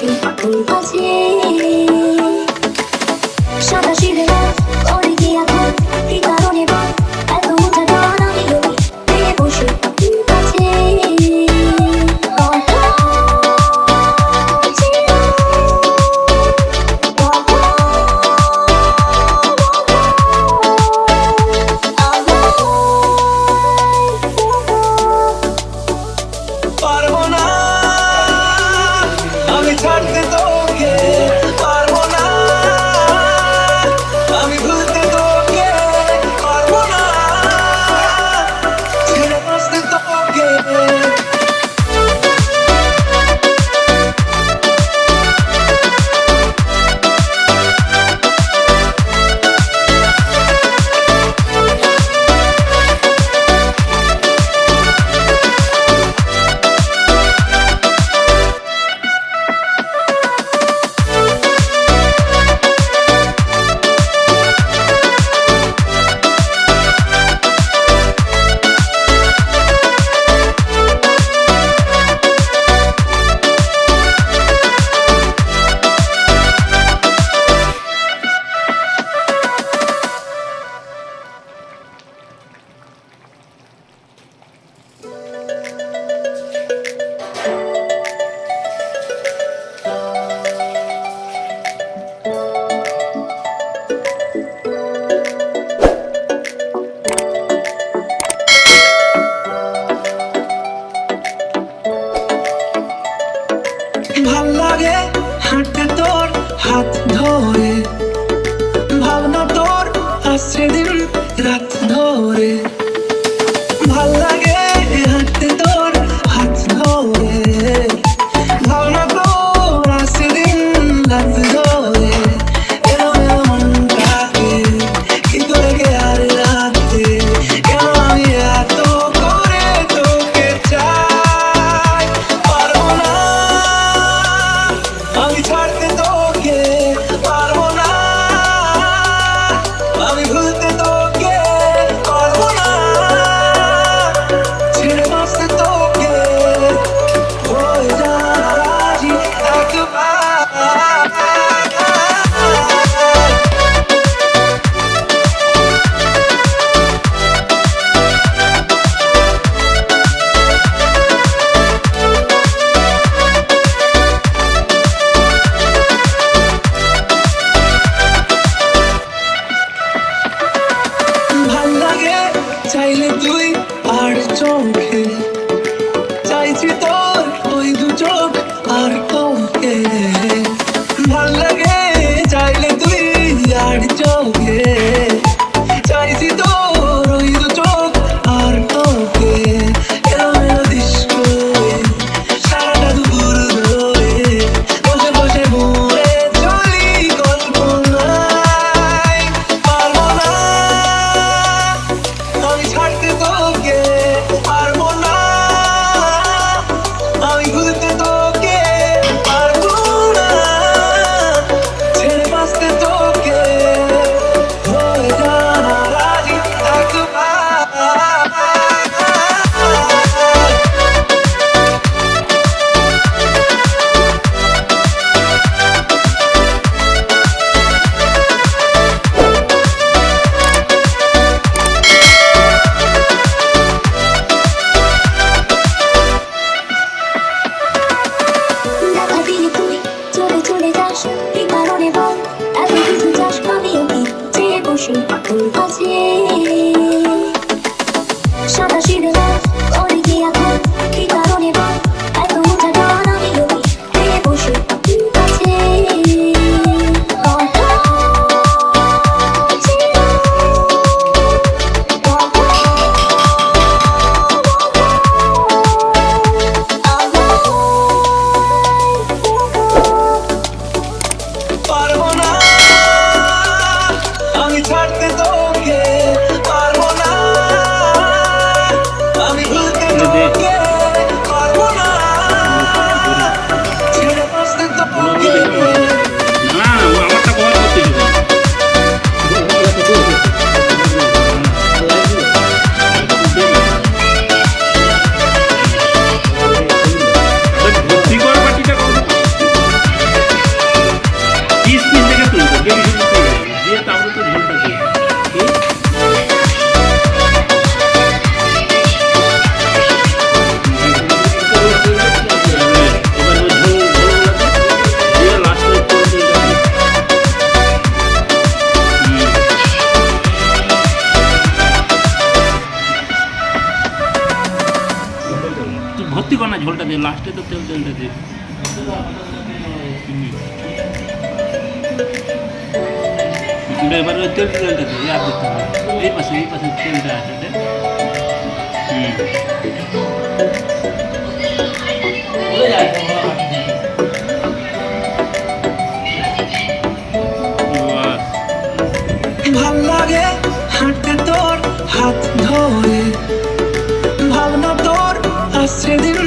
পশু পাখি আছে সাদা শিরে করে কি এখন কি কারণে বা এত উঠা টান আমি লই পেয়ে পশু পাখি আছে ভাল লাগে হাঁটতে তোর হাত ধরে ভাবনা তোর আসছে দিন রাত ধরে ভাল লাগে হাঁটতে তোর হাত ধরে ভাবনা তোর আসছে দিন রাত ধরে এলো মনটাকে কি করে কে আর রাখতে কেন আমি এত করে তোকে চাই পারবো না আমি ছাড়তে তোকে পারবো না আমি ভুলতে তোকে পারবো না ছেড়ে বাঁচতে তোকে হয়ে যা রাজি একবার ভাল লাগে চাইলে তুই আর চোখে চাইছি তোর ওই দু চোখ আর তোকে ভাল লাগে চাইলে তুই আর চোখে চাইছি তোর ওই দু চোখ আর তোকে এলো ডিস্কো সারাটা দুপুর ধরে বসে বসে মরে চলি কল্পনায় পারবো না আমি ছাড়তে তোকে পারবো না আমি ভুলতে তোকে পারবো ভর্তি কর না ঝোলটা দিয়ে, লাস্টে তো তেলটা দিয়ে। এবার ওই তেলটা দিয়ে আর দিতে হবে। এই পাশে তেলটা আছে দে। ভাল লাগে হাঁটতে তোর হাত ধরে, ভাবনা তোর আসছে দিন